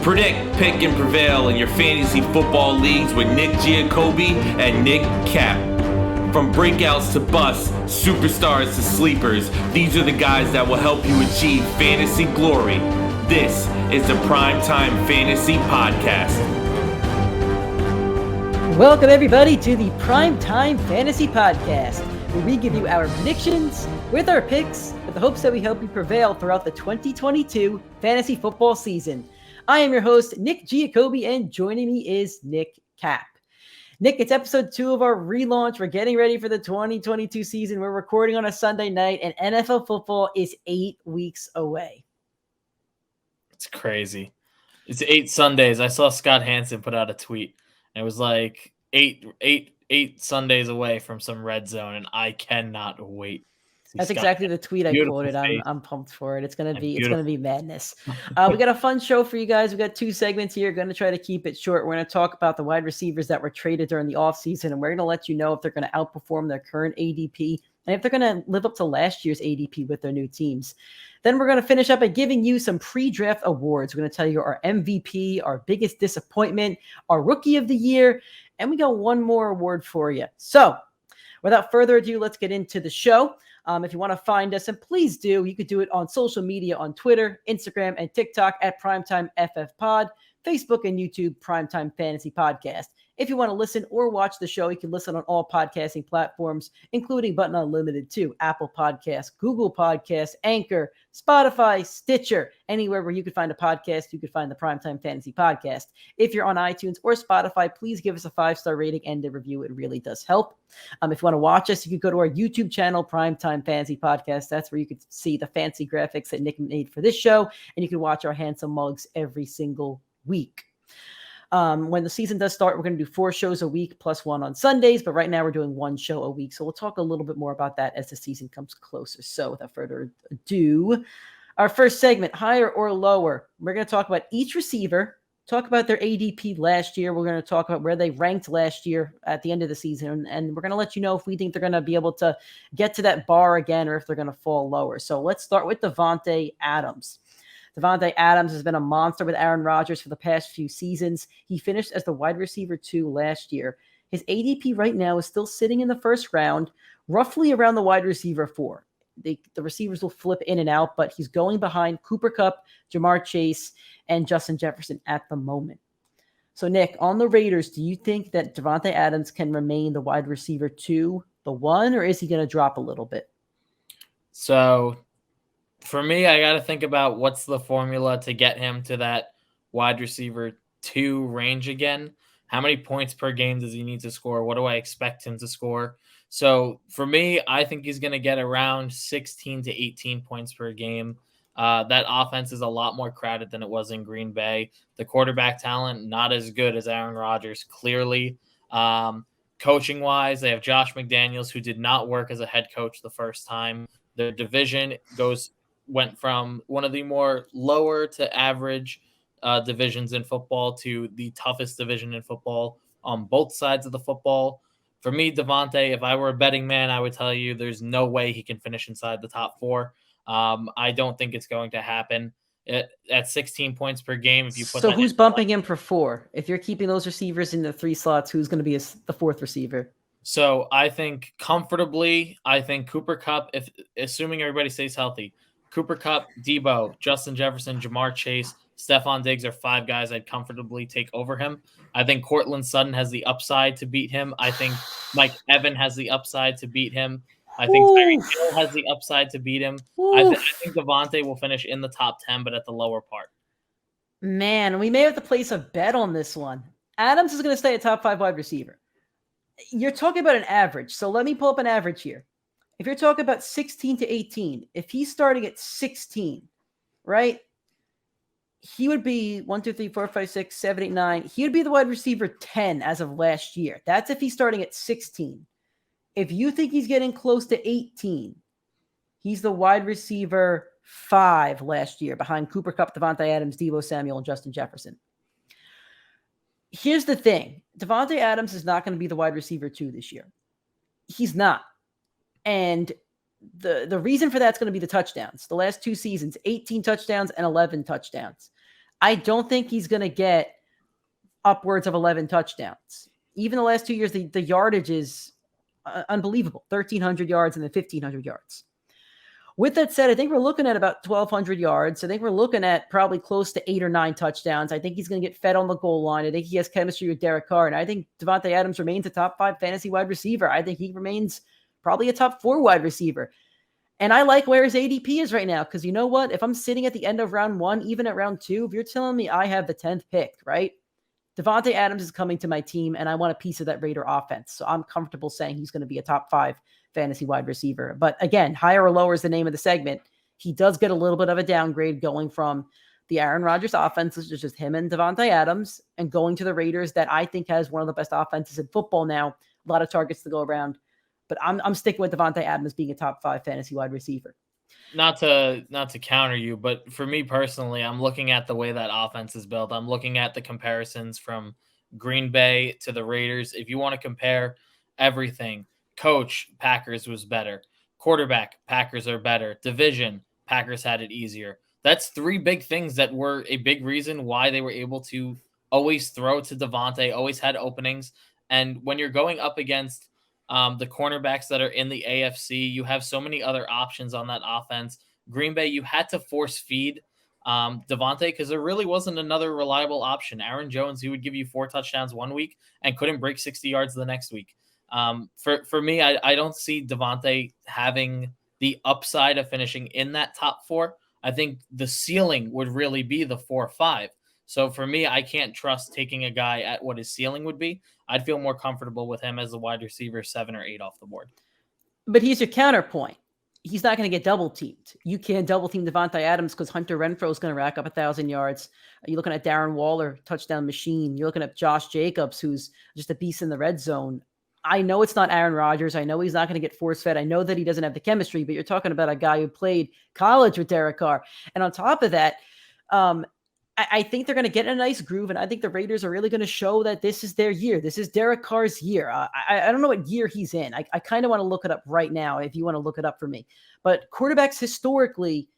Predict, pick, and prevail in your fantasy football leagues with Nick Giacobbe and Nick Cap. From breakouts to busts, superstars to sleepers, these are the guys that will help you achieve fantasy glory. This is the PrimeTime Fantasy Podcast. Welcome everybody to the PrimeTime Fantasy Podcast, where we give you our predictions with our picks with the hopes that we help you prevail throughout the 2022 fantasy football season. I am your host, Nick Giacobbe, and joining me is Nick Cap. Nick, it's episode 2 of our relaunch. We're getting ready for the 2022 season. We're recording on a Sunday night, and NFL football is 8 weeks away. It's crazy. It's 8 Sundays. I saw Scott Hansen put out a tweet, and it was like eight Sundays away from some red zone, and I cannot wait. That's exactly the tweet I quoted. I'm pumped for it. It's gonna be madness. We got a fun show for you guys. We got 2 segments here. Going to try to keep it short. We're going to talk about the wide receivers that were traded during the offseason, and we're going to let you know if they're going to outperform their current ADP and if they're going to live up to last year's ADP with their new teams. Then we're going to finish up by giving you some pre-draft awards. We're going to tell you our MVP, our biggest disappointment, our rookie of the year, and we got one more award for you. So without further ado, let's get into the show. If you want to find us, and please do, you could do it on social media on Twitter, Instagram, and TikTok at PrimeTimeFFPod, Facebook and YouTube, PrimeTime Fantasy Podcast. If you want to listen or watch the show, you can listen on all podcasting platforms, including but not limited to Apple Podcasts, Google Podcasts, Anchor, Spotify, Stitcher, anywhere where you could find a podcast, you could find the PrimeTime Fantasy Podcast. If you're on iTunes or Spotify, please give us a 5-star rating and a review. It really does help. If you want to watch us, you can go to our YouTube channel, PrimeTime Fantasy Podcast. That's where you could see the fancy graphics that Nick made for this show, and you can watch our handsome mugs every single week. When the season does start, we're going to do 4 shows a week plus 1 on Sundays, but right now we're doing 1 show a week. So we'll talk a little bit more about that as the season comes closer. So without further ado, our first segment, higher or lower, we're going to talk about each receiver, talk about their ADP last year. We're going to talk about where they ranked last year at the end of the season. And we're going to let you know if we think they're going to be able to get to that bar again or if they're going to fall lower. So let's start with Davante Adams. Davante Adams has been a monster with Aaron Rodgers for the past few seasons. He finished as the wide receiver 2 last year. His ADP right now is still sitting in the first round, roughly around the wide receiver 4. The receivers will flip in and out, but he's going behind Cooper Kupp, Jamar Chase, and Justin Jefferson at the moment. So, Nick, on the Raiders, do you think that Davante Adams can remain the wide receiver 2, the 1, or is he going to drop a little bit? So, for me, I got to think about what's the formula to get him to that wide receiver 2 range again. How many points per game does he need to score? What do I expect him to score? So for me, I think he's going to get around 16 to 18 points per game. That offense is a lot more crowded than it was in Green Bay. The quarterback talent, not as good as Aaron Rodgers, clearly. Coaching-wise, they have Josh McDaniels, who did not work as a head coach the first time. Their division went from one of the more lower to average divisions in football to the toughest division in football on both sides of the football. For me, Davante, if I were a betting man, I would tell you there's no way he can finish inside the top 4. I don't think it's going to happen at 16 points per game. If you put who's bumping him for 4? If you're keeping those receivers in the 3 slots, who's going to be the 4th receiver? So I think comfortably, Cooper Kupp, if assuming everybody stays healthy, Cooper Kupp, Debo, Justin Jefferson, Jamar Chase, Stephon Diggs are 5 guys I'd comfortably take over him. I think Cortland Sutton has the upside to beat him. I think Mike Evans has the upside to beat him. I think Tyreek Hill has the upside to beat him. I think Davante will finish in the top 10, but at the lower part. Man, we may have to place a bet on this one. Adams is going to stay a top 5 wide receiver. You're talking about an average, so let me pull up an average here. If you're talking about 16 to 18, if he's starting at 16, right, he would be 1, 2, 3, 4, 5, 6, 7, 8, 9. He would be the wide receiver 10 as of last year. That's if he's starting at 16. If you think he's getting close to 18, he's the wide receiver 5 last year behind Cooper Kupp, Davante Adams, Deebo Samuel, and Justin Jefferson. Here's the thing. Davante Adams is not going to be the wide receiver 2 this year. He's not. And the reason for that's going to be the touchdowns. The last 2 seasons, 18 touchdowns and 11 touchdowns. I don't think he's going to get upwards of 11 touchdowns. Even the last 2 years, the yardage is unbelievable. 1,300 yards and then 1,500 yards. With that said, I think we're looking at about 1,200 yards. I think we're looking at probably close to 8 or 9 touchdowns. I think he's going to get fed on the goal line. I think he has chemistry with Derek Carr. And I think Davante Adams remains a top 5 fantasy wide receiver. I think he remains probably a top 4 wide receiver. And I like where his ADP is right now, because you know what? If I'm sitting at the end of round 1, even at round 2, if you're telling me I have the 10th pick, right? Davante Adams is coming to my team, and I want a piece of that Raider offense. So I'm comfortable saying he's going to be a top 5 fantasy wide receiver. But again, higher or lower is the name of the segment. He does get a little bit of a downgrade going from the Aaron Rodgers offense, which is just him and Davante Adams, and going to the Raiders that I think has one of the best offenses in football now. A lot of targets to go around. But I'm sticking with Davante Adams being a top 5 fantasy wide receiver. Not to counter you, but for me personally, I'm looking at the way that offense is built. I'm looking at the comparisons from Green Bay to the Raiders. If you want to compare everything, coach, Packers was better. Quarterback, Packers are better. Division, Packers had it easier. That's 3 big things that were a big reason why they were able to always throw to Davante, always had openings. And when you're going up against the cornerbacks that are in the AFC, you have so many other options on that offense. Green Bay, you had to force feed Davante because there really wasn't another reliable option. Aaron Jones, he would give you 4 touchdowns one week and couldn't break 60 yards the next week. For me, I don't see Davante having the upside of finishing in that top 4. I think the ceiling would really be the 4 or 5. So for me, I can't trust taking a guy at what his ceiling would be. I'd feel more comfortable with him as a wide receiver 7 or 8 off the board. But here's your counterpoint. He's not going to get double teamed. You can't double team Davante Adams because Hunter Renfrow is going to rack up 1,000 yards. You're looking at Darren Waller, touchdown machine. You're looking at Josh Jacobs, who's just a beast in the red zone. I know it's not Aaron Rodgers. I know he's not going to get force fed. I know that he doesn't have the chemistry, but you're talking about a guy who played college with Derek Carr. And on top of that, I think they're going to get in a nice groove, and I think the Raiders are really going to show that this is their year. This is Derek Carr's year. I don't know what year he's in. I kind of want to look it up right now if you want to look it up for me. But quarterbacks historically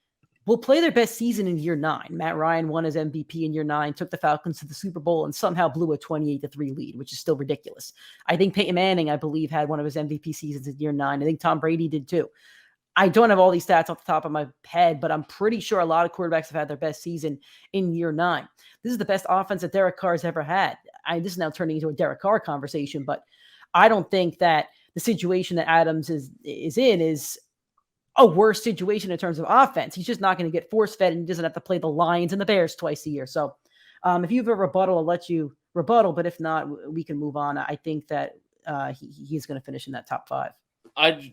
will play their best season in year 9. Matt Ryan won his MVP in year 9, took the Falcons to the Super Bowl, and somehow blew a 28-3 lead, which is still ridiculous. I think Peyton Manning, I believe, had one of his MVP seasons in year 9. I think Tom Brady did too. I don't have all these stats off the top of my head, but I'm pretty sure a lot of quarterbacks have had their best season in year 9. This is the best offense that Derek Carr has ever had. This is now turning into a Derek Carr conversation, but I don't think that the situation that Adams is in is a worse situation in terms of offense. He's just not going to get force-fed, and he doesn't have to play the Lions and the Bears twice a year. So if you have a rebuttal, I'll let you rebuttal, but if not, we can move on. I think that he's going to finish in that top 5.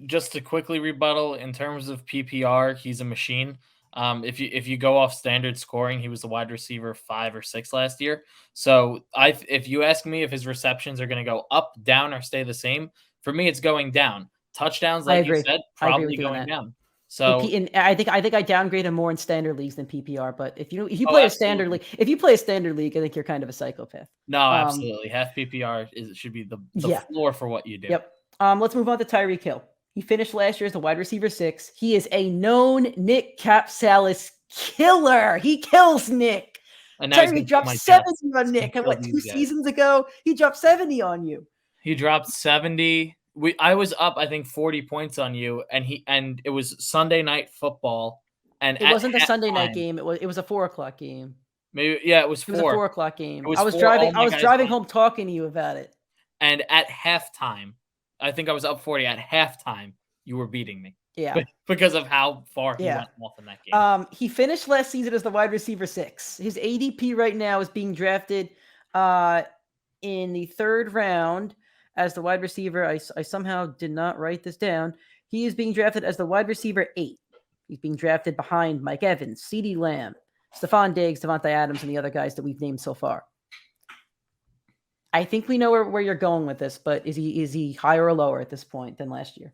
Just to quickly rebuttal, in terms of PPR, he's a machine. If you go off standard scoring, he was the wide receiver 5 or 6 last year. So if you ask me if his receptions are going to go up, down, or stay the same, for me, it's going down. Touchdowns, like you said, probably going down. So I think I downgrade him more in standard leagues than PPR. But if you play a standard league, I think you're kind of a psychopath. No, absolutely. Half PPR should be the floor for what you do. Yep. Let's move on to Tyreek Hill. He finished last year as the wide receiver 6. He is a known Nick Capsalis killer. He kills Nick. Tyreek dropped 70 on Nick. And 2 seasons ago, he dropped 70 on you. He dropped 70. I was up, I think, 40 points on you, and it was Sunday Night Football. And it wasn't the Sunday night game. It was a 4:00 game. Maybe it was 4. It was a 4:00 game. I was driving home talking to you about it. And at halftime, I think I was up 40. At halftime, you were beating me. Yeah. Because of how far he went off in that game. He finished last season as the wide receiver 6. His ADP right now is being drafted in the 3rd round as the wide receiver. I somehow did not write this down. He is being drafted as the wide receiver 8. He's being drafted behind Mike Evans, CeeDee Lamb, Stephon Diggs, Davante Adams, and the other guys that we've named so far. I think we know where you're going with this, but is he higher or lower at this point than last year?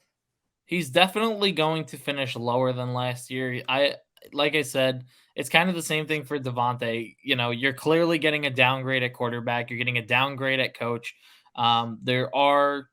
He's definitely going to finish lower than last year. Like I said, it's kind of the same thing for Davante. You're clearly getting a downgrade at quarterback. You're getting a downgrade at coach. There are,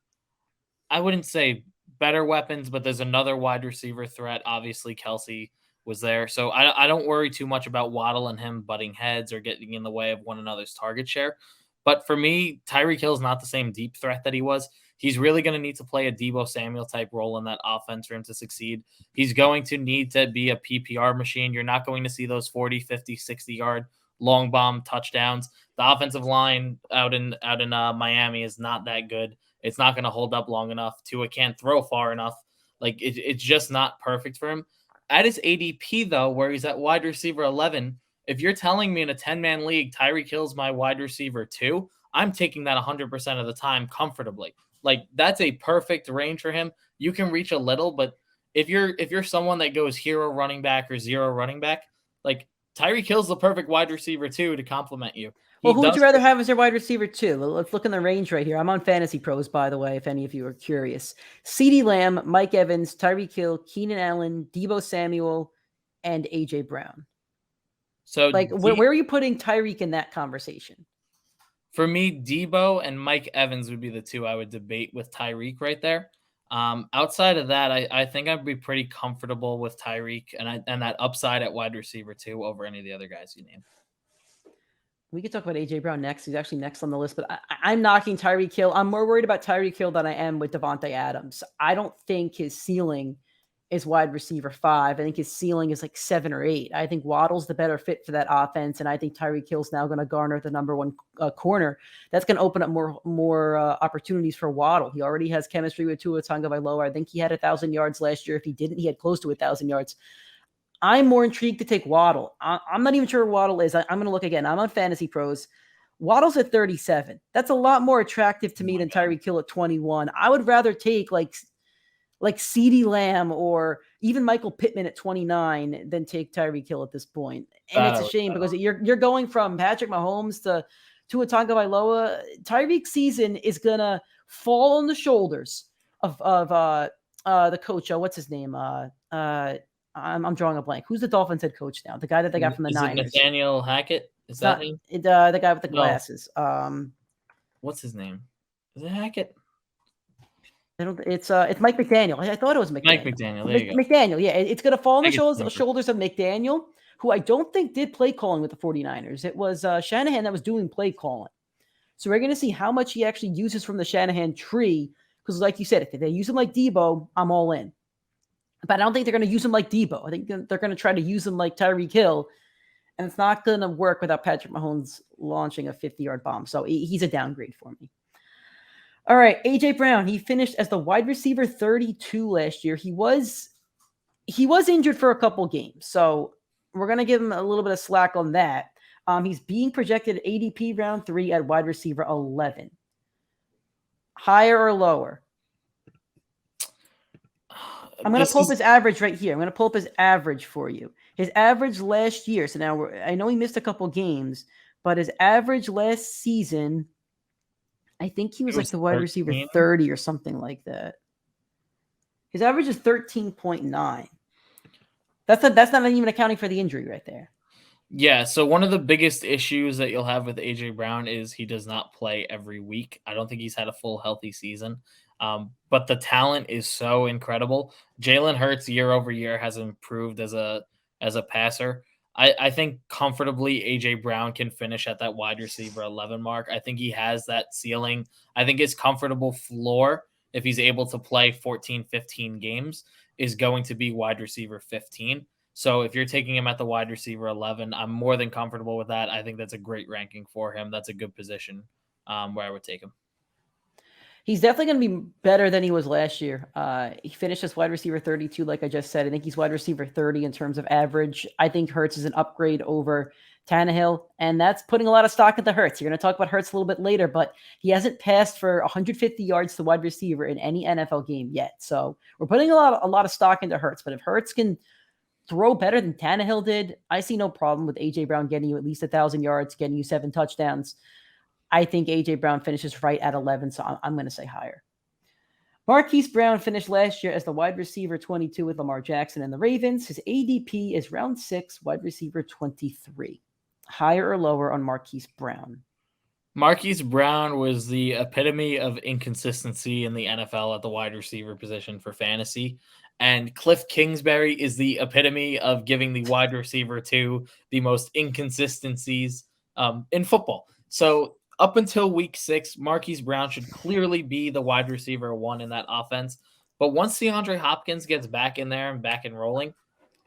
I wouldn't say better weapons, but there's another wide receiver threat. Obviously, Kelsey was there. So I don't worry too much about Waddle and him butting heads or getting in the way of one another's target share. But for me, Tyreek Hill is not the same deep threat that he was. He's really going to need to play a Deebo Samuel type role in that offense for him to succeed. He's going to need to be a PPR machine. You're not going to see those 40, 50, 60-yard long bomb touchdowns. The offensive line out in Miami is not that good. It's not going to hold up long enough. Tua can't throw far enough. Like it's just not perfect for him. At his ADP, though, where he's at wide receiver 11, if you're telling me in a 10-man league, Tyreek Hill's my wide receiver 2, I'm taking that 100% of the time comfortably. Like, that's a perfect range for him. You can reach a little, but if you're someone that goes hero running back or zero running back, like Tyreek Hill's the perfect wide receiver 2 to complement you. Well, who would you rather have as your wide receiver 2? Let's look in the range right here. I'm on Fantasy Pros, by the way, if any of you are curious. CeeDee Lamb, Mike Evans, Tyreek Hill, Keenan Allen, Deebo Samuel, and A.J. Brown. So, like, where are you putting Tyreek in that conversation? For me, Deebo and Mike Evans would be the 2 I would debate with Tyreek right there. Outside of that, I think I'd be pretty comfortable with Tyreek and that upside at wide receiver 2 over any of the other guys you named. We could talk about A.J. Brown next. He's actually next on the list, but I'm knocking Tyreek Hill. I'm more worried about Tyreek Hill than I am with Davante Adams. I don't think his ceiling is wide receiver 5. I think his ceiling is like 7 or 8. I think Waddle's the better fit for that offense, and I think Tyreek Hill's now going to garner the number 1 corner. That's going to open up more opportunities for Waddle. He already has chemistry with Tua Tagovailoa. I think he had 1,000 yards last year. If he didn't, he had close to 1,000 yards. I'm more intrigued to take Waddle. I'm not even sure where Waddle is. I'm going to look again. I'm on Fantasy Pros. Waddle's at 37. That's a lot more attractive to me than Tyreek Hill at 21. I would rather take like CeeDee Lamb or even Michael Pittman at 29 than take Tyreek Hill at this point. And it's a shame because you're going from Patrick Mahomes to Tua Tagovailoa. Tyreek's season is going to fall on the shoulders of the coach. What's his name? I'm drawing a blank. Who's the Dolphins head coach now? The guy that they got from the Niners. Nathaniel Hackett? Is that him? The guy with the glasses. What's his name? Is it Hackett? It's Mike McDaniel. I thought it was McDaniel. Mike McDaniel. There you go. McDaniel. Yeah, it's going to fall on the shoulders of McDaniel, who I don't think did play calling with the 49ers. It was Shanahan that was doing play calling. So we're going to see how much he actually uses from the Shanahan tree. Because like you said, if they use him like Deebo, I'm all in. But I don't think they're going to use him like Deebo. I think they're going to try to use him like Tyreek Hill. And it's not going to work without Patrick Mahomes launching a 50-yard bomb. So he's a downgrade for me. All right, A.J. Brown. He finished as the wide receiver 32 last year. He was injured for a couple games. So we're going to give him a little bit of slack on that. He's being projected ADP round 3 at wide receiver 11. Higher or lower? I'm going to pull up his average right here. I'm going to pull up his average for you. His average last year. So now I know he missed a couple games, but his average last season, I think he was like the wide receiver 30 or something like that. His average is 13.9. That's not even accounting for the injury right there. Yeah, so one of the biggest issues that you'll have with A.J. Brown is he does not play every week. I don't think he's had a full healthy season. But the talent is so incredible. Jalen Hurts year over year has improved as a passer. I think comfortably A.J. Brown can finish at that wide receiver 11 mark. I think he has that ceiling. I think his comfortable floor, if he's able to play 14, 15 games, is going to be wide receiver 15. So if you're taking him at the wide receiver 11, I'm more than comfortable with that. I think that's a great ranking for him. That's a good position where I would take him. He's definitely going to be better than he was last year. He finished as wide receiver 32, like I just said. I think he's wide receiver 30 in terms of average. I think Hurts is an upgrade over Tannehill, and that's putting a lot of stock into Hurts. You're going to talk about Hurts a little bit later, but he hasn't passed for 150 yards to wide receiver in any NFL game yet. So we're putting a lot of stock into Hurts. But if Hurts can throw better than Tannehill did, I see no problem with A.J. Brown getting you at least 1,000 yards, getting you 7 touchdowns. I think A.J. Brown finishes right at 11, so I'm going to say higher. Marquise Brown finished last year as the wide receiver 22 with Lamar Jackson and the Ravens. His ADP is round 6, wide receiver 23. Higher or lower on Marquise Brown? Marquise Brown was the epitome of inconsistency in the NFL at the wide receiver position for fantasy. And Cliff Kingsbury is the epitome of giving the wide receiver two the most inconsistencies in football. So up until week 6, Marquise Brown should clearly be the wide receiver 1 in that offense. But once DeAndre Hopkins gets back in there and back and rolling,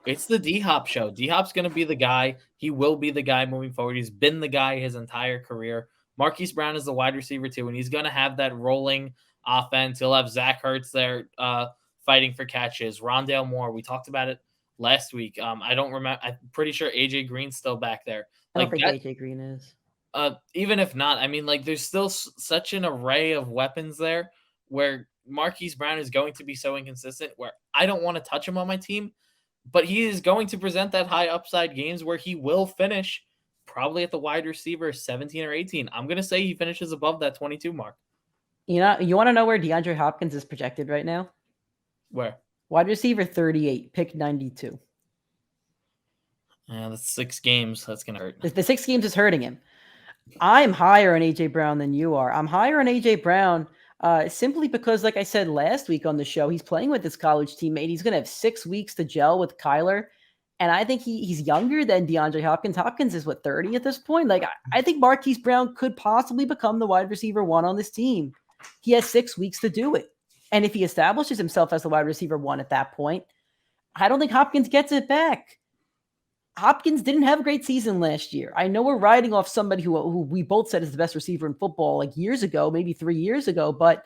it's the D-Hop show. D-Hop's going to be the guy. He will be the guy moving forward. He's been the guy his entire career. Marquise Brown is the wide receiver too, and he's going to have that rolling offense. He'll have Zach Ertz there fighting for catches. Rondale Moore, we talked about it last week. I don't remember. I'm pretty sure AJ Green's still back there. I don't think AJ Green is. Even if not, I mean, like, there's still such an array of weapons there where Marquise Brown is going to be so inconsistent where I don't want to touch him on my team, but he is going to present that high upside games where he will finish probably at the wide receiver 17 or 18. I'm going to say he finishes above that 22 mark. You want to know where DeAndre Hopkins is projected right now? Where? Wide receiver 38, pick 92. Yeah, that's 6 games. That's going to hurt. The 6 games is hurting him. I'm higher on A.J. Brown than you are. I'm higher on A.J. Brown simply because, like I said last week on the show, he's playing with his college teammate. He's going to have 6 weeks to gel with Kyler. And I think he's younger than DeAndre Hopkins. Hopkins is, 30 at this point? Like, I think Marquise Brown could possibly become the wide receiver 1 on this team. He has 6 weeks to do it. And if he establishes himself as the wide receiver 1 at that point, I don't think Hopkins gets it back. Hopkins didn't have a great season last year. I know we're riding off somebody who we both said is the best receiver in football like years ago, maybe 3 years ago. But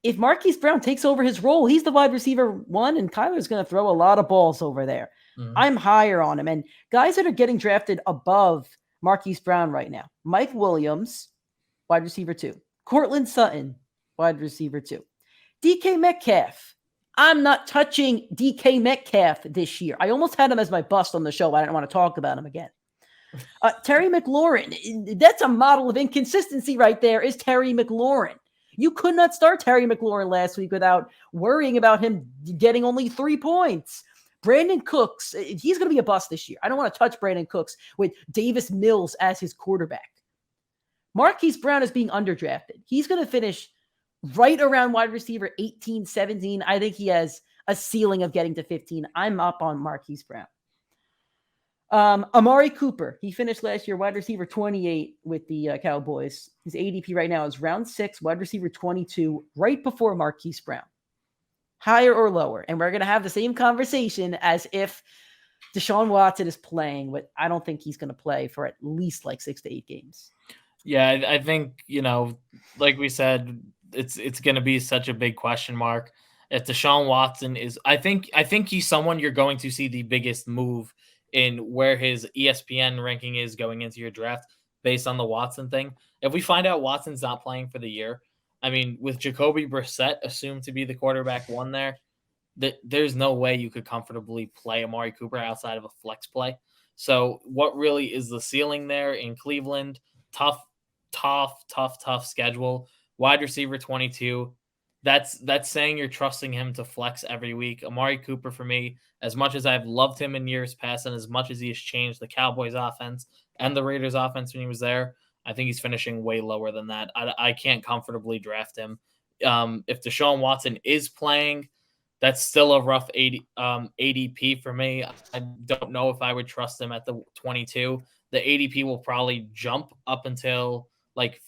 if Marquise Brown takes over his role, he's the wide receiver 1, and Kyler's going to throw a lot of balls over there. Mm-hmm. I'm higher on him. And guys that are getting drafted above Marquise Brown right now, Mike Williams, wide receiver 2. Cortland Sutton, wide receiver 2. DK Metcalf. I'm not touching DK Metcalf this year. I almost had him as my bust on the show. I didn't want to talk about him again. Terry McLaurin. That's a model of inconsistency right there, is Terry McLaurin. You could not start Terry McLaurin last week without worrying about him getting only 3 points. Brandon Cooks, he's going to be a bust this year. I don't want to touch Brandon Cooks with Davis Mills as his quarterback. Marquise Brown is being underdrafted. He's going to finish right around wide receiver 18, 17. I think he has a ceiling of getting to 15. I'm up on Marquise Brown. Amari Cooper, he finished last year wide receiver 28 with the Cowboys. His ADP right now is round 6, wide receiver 22, right before Marquise Brown. Higher or lower? And we're going to have the same conversation as if Deshaun Watson is playing, but I don't think he's going to play for at least 6 to 8 games. Yeah, I think, like we said, it's going to be such a big question mark. If Deshaun Watson is, I think he's someone you're going to see the biggest move in where his ESPN ranking is going into your draft based on the Watson thing. If we find out Watson's not playing for the year, I mean, with Jacoby Brissett assumed to be the quarterback 1 there, there's no way you could comfortably play Amari Cooper outside of a flex play. So what really is the ceiling there in Cleveland? Tough schedule. Wide receiver 22. That's saying you're trusting him to flex every week. Amari Cooper, for me, as much as I've loved him in years past and as much as he has changed the Cowboys offense and the Raiders offense when he was there, I think he's finishing way lower than that. I can't comfortably draft him. If Deshaun Watson is playing, that's still a rough ADP for me. I don't know if I would trust him at the 22. The ADP will probably jump up until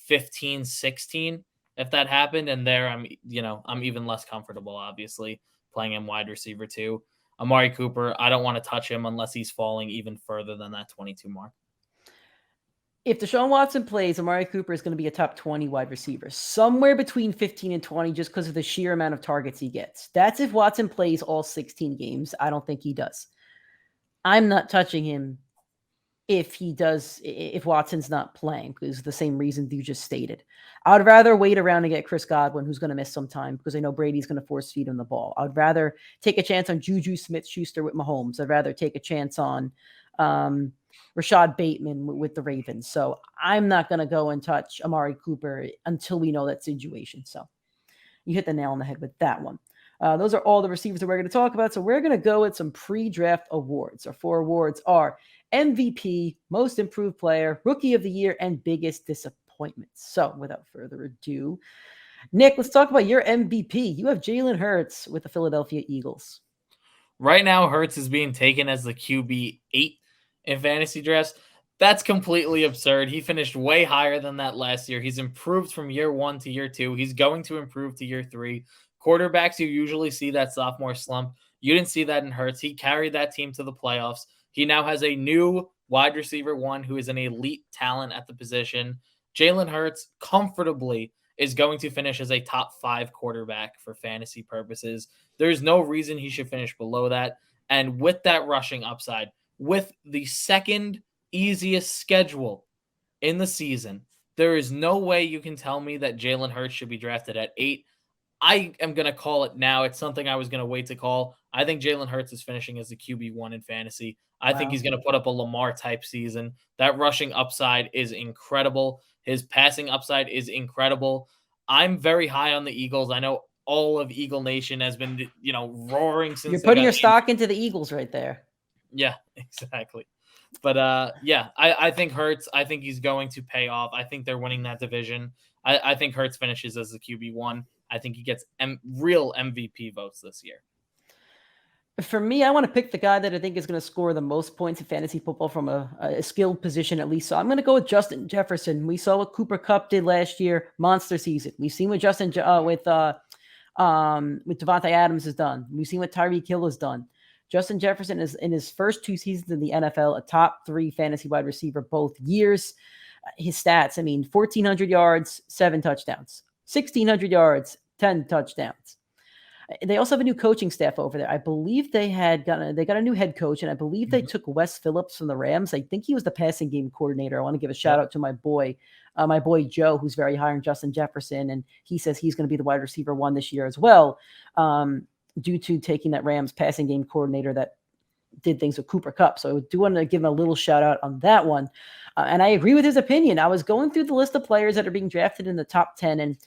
15, 16 if that happened. And there I'm even less comfortable, obviously, playing him wide receiver 2. Amari Cooper, I don't want to touch him unless he's falling even further than that 22 mark. If Deshaun Watson plays, Amari Cooper is going to be a top 20 wide receiver, somewhere between 15 and 20, just because of the sheer amount of targets he gets. That's if Watson plays all 16 games. I don't think he does. I'm not touching him if Watson's not playing, because the same reason you just stated. I would rather wait around and get Chris Godwin, who's going to miss some time, because I know Brady's going to force feed him the ball. I'd rather take a chance on Juju Smith-Schuster with Mahomes. I'd rather take a chance on Rashad Bateman with the Ravens. So I'm not going to go and touch Amari Cooper until we know that situation. So you hit the nail on the head with that one. Those are all the receivers that we're going to talk about. So we're going to go with some pre-draft awards. Our 4 awards are MVP, most improved player, rookie of the year, and biggest disappointment. So without further ado, Nick, let's talk about your MVP. You have Jalen Hurts with the Philadelphia Eagles. Right now, Hurts is being taken as the QB 8 in fantasy drafts. That's completely absurd. He finished way higher than that last year. He's improved from year 1 to year 2. He's going to improve to year 3. Quarterbacks, you usually see that sophomore slump. You didn't see that in Hurts. He carried that team to the playoffs. He now has a new wide receiver 1 who is an elite talent at the position. Jalen Hurts comfortably is going to finish as a top 5 quarterback for fantasy purposes. There's no reason he should finish below that. And with that rushing upside, with the second easiest schedule in the season, there is no way you can tell me that Jalen Hurts should be drafted at 8. I am going to call it now. It's something I was going to wait to call. I think Jalen Hurts is finishing as the QB1 in fantasy. I think he's going to put up a Lamar-type season. That rushing upside is incredible. His passing upside is incredible. I'm very high on the Eagles. I know all of Eagle Nation has been, roaring since. You're putting your stock into the Eagles right there. Yeah, exactly. But I think Hurts, I think he's going to pay off. I think they're winning that division. I think Hurts finishes as the QB1. I think he gets real MVP votes this year. For me, I want to pick the guy that I think is going to score the most points in fantasy football from a skilled position at least. So I'm going to go with Justin Jefferson. We saw what Cooper Kupp did last year, monster season. We've seen what with Davante Adams has done. We've seen what Tyreek Hill has done. Justin Jefferson is in his first 2 seasons in the NFL, a top 3 fantasy wide receiver both years. His stats, 1,400 yards, 7 touchdowns, 1,600 yards, 10 touchdowns. They also have a new coaching staff over there. I believe they got a new head coach, and I believe they took Wes Phillips from the Rams. I think he was the passing game coordinator. I want to give a shout out to my boy Joe, who's very high on Justin Jefferson, and he says he's going to be the wide receiver 1 this year as well, due to taking that Rams passing game coordinator that did things with Cooper Kupp. So I do want to give him a little shout out on that one. And I agree with his opinion. I was going through the list of players that are being drafted in the top 10, and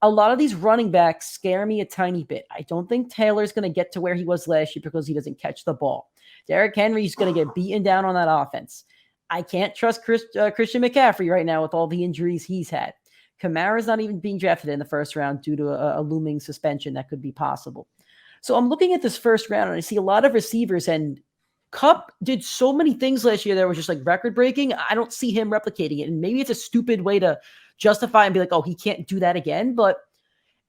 a lot of these running backs scare me a tiny bit. I don't think Taylor's going to get to where he was last year because he doesn't catch the ball. Derrick Henry's going to get beaten down on that offense. I can't trust Christian McCaffrey right now with all the injuries he's had. Kamara's not even being drafted in the first round due to a looming suspension that could be possible. So I'm looking at this first round, and I see a lot of receivers, and Kupp did so many things last year that were just like record-breaking. I don't see him replicating it, and maybe it's a stupid way to justify and be like, oh, he can't do that again. But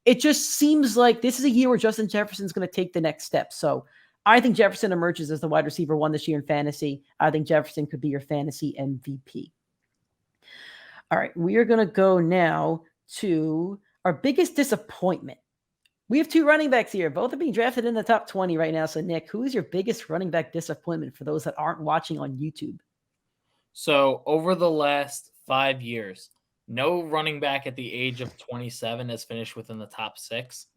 it just seems like this is a year where Justin Jefferson's going to take the next step. So I think Jefferson emerges as the wide receiver 1 this year in fantasy. I think Jefferson could be your fantasy MVP. All right, we are going to go now to our biggest disappointment. We have 2 running backs here. Both are being drafted in the top 20 right now. So, Nick, who is your biggest running back disappointment for those that aren't watching on YouTube? So, over the last 5 years, no running back at the age of 27 has finished within the top 6.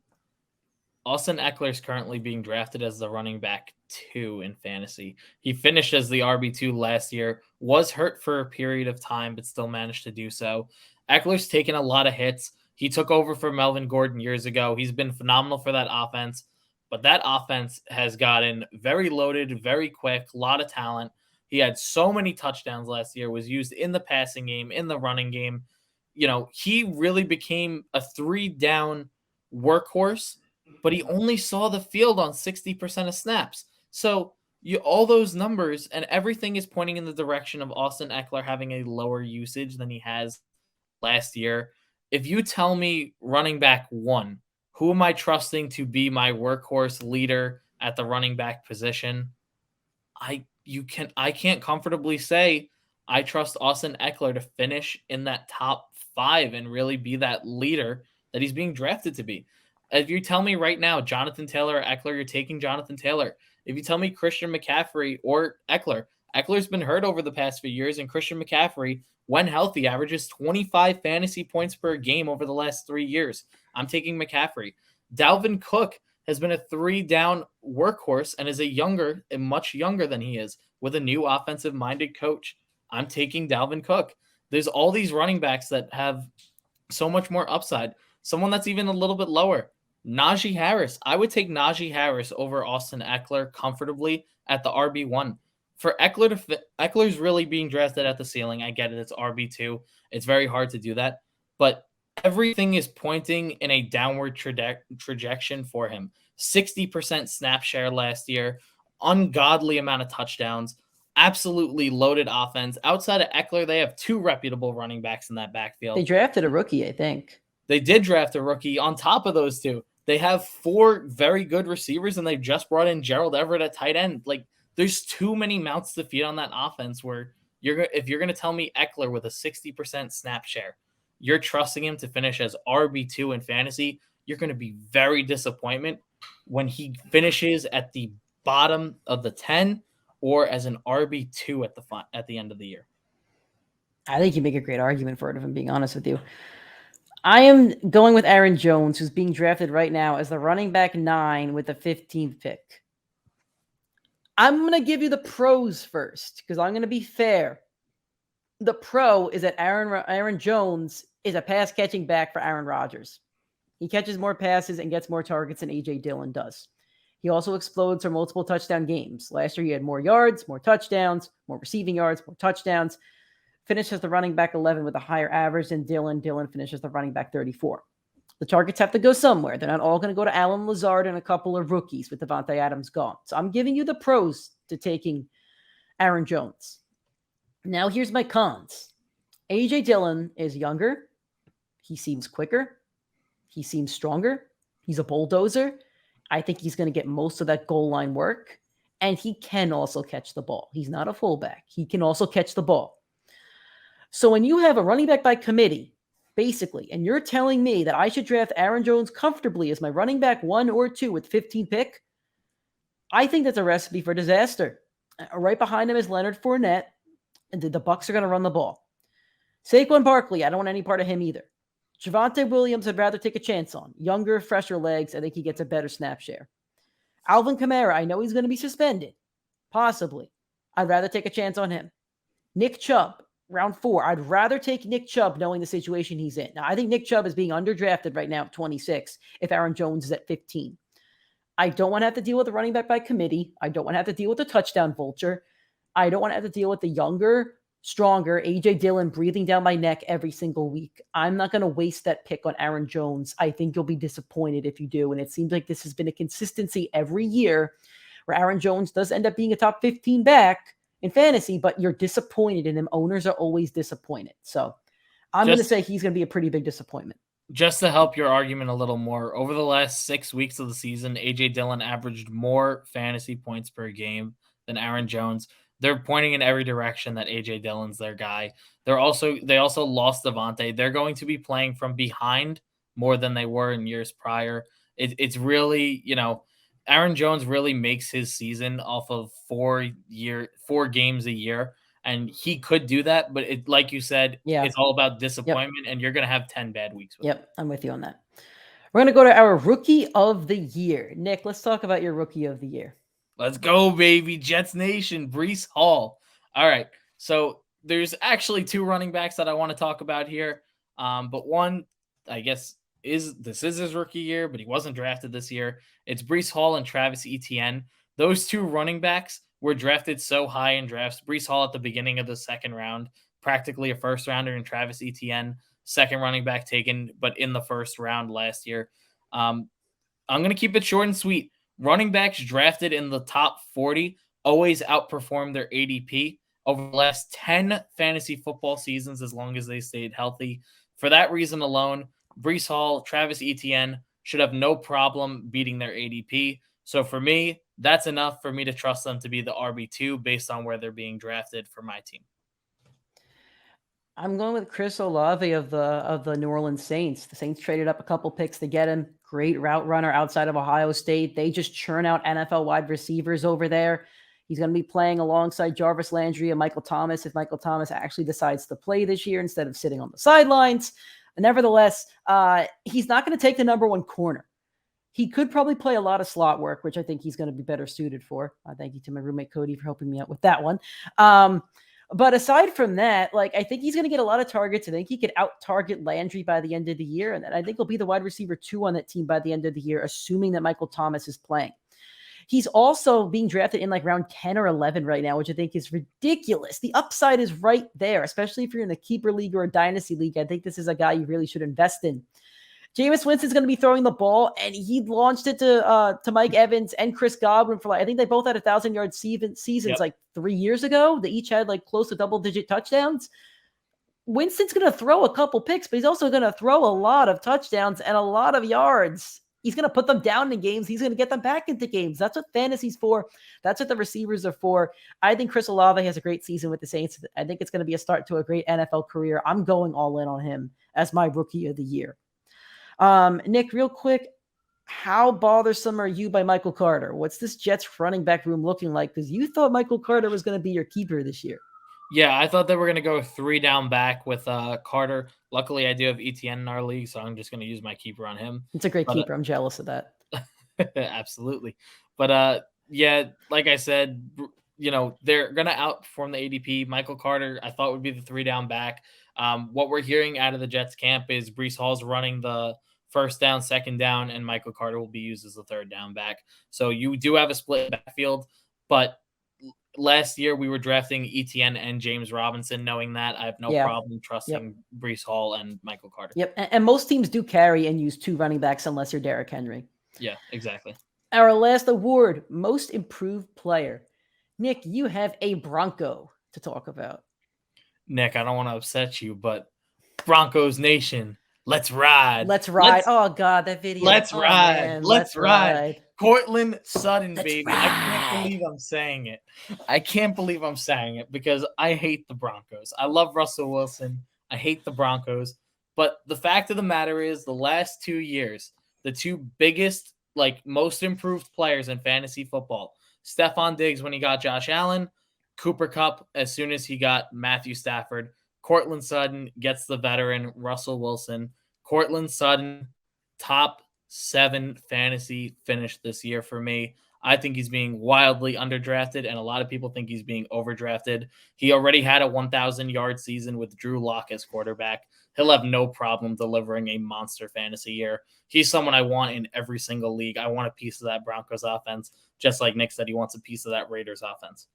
Austin Eckler is currently being drafted as the running back 2 in fantasy. He finished as the RB2 last year, was hurt for a period of time, but still managed to do so. Eckler's taken a lot of hits. He took over for Melvin Gordon years ago. He's been phenomenal for that offense, but that offense has gotten very loaded, very quick, a lot of talent. He had so many touchdowns last year, was used in the passing game, in the running game. He really became a 3-down workhorse, but he only saw the field on 60% of snaps. So all those numbers and everything is pointing in the direction of Austin Eckler having a lower usage than he has last year. If you tell me running back 1, who am I trusting to be my workhorse leader at the running back position? I can't comfortably say I trust Austin Eckler to finish in that top 5 and really be that leader that he's being drafted to be. If you tell me right now, Jonathan Taylor or Eckler, you're taking Jonathan Taylor. If you tell me Christian McCaffrey or Eckler's been hurt over the past few years, and Christian McCaffrey, when healthy, averages 25 fantasy points per game over the last 3 years. I'm taking McCaffrey. Dalvin Cook has been a 3-down workhorse and is much younger than he is, with a new offensive-minded coach. I'm taking Dalvin Cook. There's all these running backs that have so much more upside. Someone that's even a little bit lower, Najee Harris. I would take Najee Harris over Austin Eckler comfortably at the RB1. for Eckler's really being drafted at the ceiling. I get it. It's RB2. It's very hard to do that. But everything is pointing in a downward trajectory for him. 60% snap share last year. Ungodly amount of touchdowns. Absolutely loaded offense. Outside of Eckler, they have 2 reputable running backs in that backfield. They drafted a rookie, I think. They did draft a rookie. On top of those 2, they have 4 very good receivers, and they've just brought in Gerald Everett at tight end. Like, there's too many mouths to feed on that offense where if you're going to tell me Eckler with a 60% snap share, you're trusting him to finish as RB2 in fantasy, you're going to be very disappointed when he finishes at the bottom of the 10 or as an RB2 at the end of the year. I think you make a great argument for it, if I'm being honest with you. I am going with Aaron Jones, who's being drafted right now as the running back 9 with the 15th pick. I'm going to give you the pros first because I'm going to be fair. The pro is that Aaron Jones is a pass-catching back for Aaron Rodgers. He catches more passes and gets more targets than A.J. Dillon does. He also explodes for multiple touchdown games. Last year, he had more yards, more touchdowns, more receiving yards, more touchdowns. Finishes the running back 11 with a higher average than Dillon. Dillon finishes the running back 34. The targets have to go somewhere. They're not all going to go to Allen Lazard and a couple of rookies with Davante Adams gone. So I'm giving you the pros to taking Aaron Jones. Now here's my cons. A.J. Dillon is younger. He seems quicker. He seems stronger. He's a bulldozer. I think he's going to get most of that goal line work. And he can also catch the ball. He's not a fullback. He can also catch the ball. So when you have a running back by committee, basically, and you're telling me that I should draft Aaron Jones comfortably as my running back 1 or 2 with 15 pick, I think that's a recipe for disaster. Right behind him is Leonard Fournette, and the Bucs are going to run the ball. Saquon Barkley, I don't want any part of him either. Javonte Williams, I'd rather take a chance on. Younger, fresher legs, I think he gets a better snap share. Alvin Kamara, I know he's going to be suspended. Possibly. I'd rather take a chance on him. Nick Chubb, round 4. I'd rather take Nick Chubb knowing the situation he's in. Now, I think Nick Chubb is being underdrafted right now at 26 if Aaron Jones is at 15. I don't want to have to deal with the running back by committee. I don't want to have to deal with the touchdown vulture. I don't want to have to deal with the younger, stronger A.J. Dillon breathing down my neck every single week. I'm not going to waste that pick on Aaron Jones. I think you'll be disappointed if you do. And it seems like this has been a consistency every year where Aaron Jones does end up being a top 15 back in fantasy, but you're disappointed in him. Owners are always disappointed. So I'm going to say he's going to be a pretty big disappointment. Just to help your argument a little more, over the last 6 weeks of the season, A.J. Dillon averaged more fantasy points per game than Aaron Jones. They're pointing in every direction that A.J. Dillon's their guy. They also lost Davante. They're going to be playing from behind more than they were in years prior. It's really, Aaron Jones really makes his season off of 4 games a year. And he could do that, but like you said, it's all about disappointment, and you're going to have 10 bad weeks. I'm with you on that. We're going to go to our Rookie of the Year. Nick, let's talk about your Rookie of the Year. Let's go, baby. Jets Nation, Breece Hall. All right, so there's actually 2 running backs that I want to talk about here. But one, I guess, is his rookie year, but he wasn't drafted this year. It's Breece Hall and Travis Etienne. Those 2 running backs were drafted so high in drafts. Breece Hall at the beginning of the 2nd round, practically a first rounder, and Travis Etienne, 2nd running back taken, but in the 1st round last year. I'm going to keep it short and sweet. Running backs drafted in the top 40 always outperform their ADP over the last 10 fantasy football seasons as long as they stayed healthy. For that reason alone, Breece Hall, Travis Etienne should have no problem beating their ADP. So for me, that's enough for me to trust them to be the RB2 based on where they're being drafted for my team. I'm going with Chris Olave of the New Orleans Saints. The Saints traded up a couple picks to get him. Great route runner outside of Ohio State. They just churn out NFL wide receivers over there. He's going to be playing alongside Jarvis Landry and Michael Thomas if Michael Thomas actually decides to play this year instead of sitting on the sidelines. Nevertheless, he's not going to take the number 1 corner. He could probably play a lot of slot work, which I think he's going to be better suited for. Thank you to my roommate Cody for helping me out with that one. But aside from that, I think he's going to get a lot of targets. I think he could out-target Landry by the end of the year. And I think he'll be the wide receiver 2 on that team by the end of the year, assuming that Michael Thomas is playing. He's also being drafted in like round 10 or 11 right now, which I think is ridiculous. The upside is right there, especially if you're in a keeper league or a dynasty league. I think this is a guy you really should invest in. Jameis Winston's going to be throwing the ball, and he launched it to Mike Evans and Chris Godwin for I think they both had 1,000-yard seasons like 3 years ago. They each had like close to double-digit touchdowns. Winston's going to throw a couple picks, but he's also going to throw a lot of touchdowns and a lot of yards. He's going to put them down in games. He's going to get them back into games. That's what fantasy's for. That's what the receivers are for. I think Chris Olave has a great season with the Saints. I think it's going to be a start to a great NFL career. I'm going all in on him as my rookie of the year. Nick, real quick, how bothersome are you by Michael Carter? What's this Jets running back room looking like? Because you thought Michael Carter was going to be your keeper this year. Yeah, I thought they were going to go 3 down back with Carter. Luckily, I do have ETN in our league, so I'm just going to use my keeper on him. It's a great keeper. I'm jealous of that. Absolutely. But yeah, like I said, they're going to outperform the ADP. Michael Carter, I thought would be the 3 down back. What we're hearing out of the Jets camp is Breece Hall's running the first down, second down, and Michael Carter will be used as the 3rd down back. So you do have a split backfield, but last year we were drafting ETN and James Robinson, knowing that I have no problem trusting Breece Hall and Michael Carter. Yep. And most teams do carry and use 2 running backs unless you're Derrick Henry. Yeah, exactly. Our last award, most improved player. Nick, you have a Bronco to talk about. Nick, I don't want to upset you, but Broncos Nation, let's ride. Oh, God, that video. Let's ride. Man, let's ride. Cortland Sutton, Let's baby. ride. I can't believe I'm saying it. I can't believe I'm saying it because I hate the Broncos. I love Russell Wilson. I hate the Broncos. But the fact of the matter is the last 2 years, the 2 biggest, most improved players in fantasy football, Stephon Diggs when he got Josh Allen, Cooper Kupp as soon as he got Matthew Stafford, Cortland Sutton gets the veteran Russell Wilson. Cortland Sutton, top 7 fantasy finish this year for me. I think he's being wildly underdrafted, and a lot of people think he's being overdrafted. He already had a 1,000-yard season with Drew Lock as quarterback. He'll have no problem delivering a monster fantasy year. He's someone I want in every single league. I want a piece of that Broncos offense, just like Nick said he wants a piece of that Raiders offense.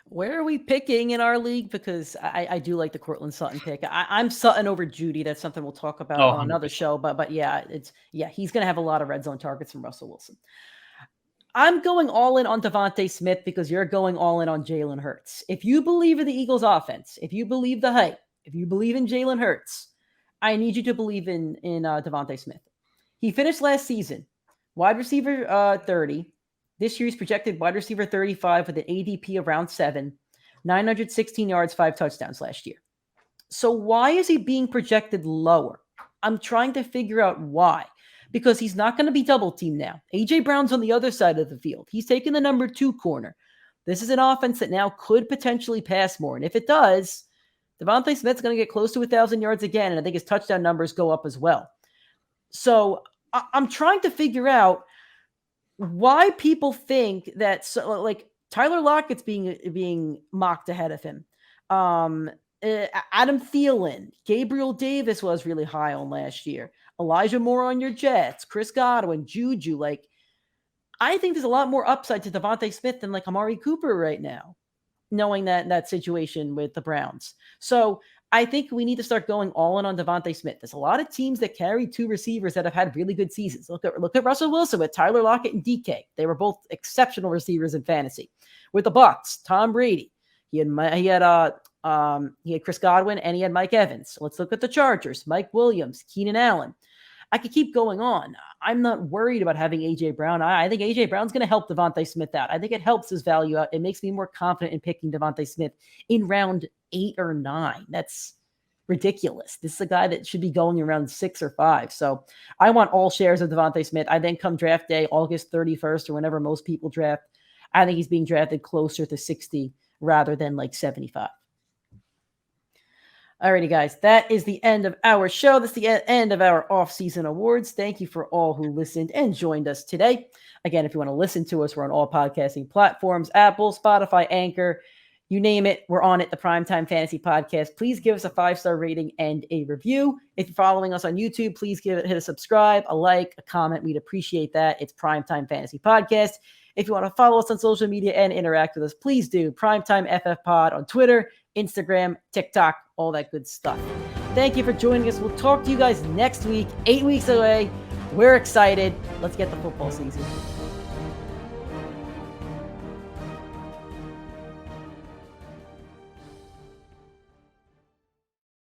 Where are we picking in our league? Because I do like the Cortland Sutton pick. I'm Sutton over Judy. That's something we'll talk about on another show. But yeah, he's going to have a lot of red zone targets from Russell Wilson. I'm going all in on Davante Smith because you're going all in on Jalen Hurts. If you believe in the Eagles offense, if you believe the hype, if you believe in Jalen Hurts, I need you to believe in Davante Smith. He finished last season wide receiver 30. This year he's projected wide receiver 35 with an ADP of round 7, 916 yards, 5 touchdowns last year. So why is he being projected lower? I'm trying to figure out why. Because he's not going to be double teamed now. A.J. Brown's on the other side of the field. He's taking the number 2 corner. This is an offense that now could potentially pass more. And if it does, Davante Smith's going to get close to 1,000 yards again. And I think his touchdown numbers go up as well. So I'm trying to figure out why people think that, Tyler Lockett's being mocked ahead of him. Adam Thielen, Gabriel Davis was really high on last year. Elijah Moore on your Jets, Chris Godwin, Juju. I think there's a lot more upside to Davante Smith than Amari Cooper right now, knowing that situation with the Browns. So I think we need to start going all in on Davante Smith. There's a lot of teams that carry 2 receivers that have had really good seasons. Look at Russell Wilson with Tyler Lockett and DK. They were both exceptional receivers in fantasy. With the Bucs, Tom Brady. He had Chris Godwin and he had Mike Evans. Let's look at the Chargers. Mike Williams, Keenan Allen. I could keep going on. I'm not worried about having A.J. Brown. I think A.J. Brown's going to help Davante Smith out. I think it helps his value out. It makes me more confident in picking Davante Smith in round 8 or 9. That's ridiculous. This is a guy that should be going around 6 or 5. So I want all shares of Davante Smith. I think come draft day, August 31st or whenever most people draft, I think he's being drafted closer to 60 rather than 75. Alrighty, guys, that is the end of our show. That's the end of our off-season awards. Thank you for all who listened and joined us today. Again, if you want to listen to us, we're on all podcasting platforms, Apple, Spotify, Anchor, you name it, we're on it, the Primetime Fantasy Podcast. Please give us a 5-star rating and a review. If you're following us on YouTube, please hit a subscribe, a like, a comment. We'd appreciate that. It's Primetime Fantasy Podcast. If you want to follow us on social media and interact with us, please do. PrimeTimeFFPod on Twitter, Instagram, TikTok, all that good stuff. Thank you for joining us. We'll talk to you guys next week, 8 weeks away. We're excited. Let's get the football season.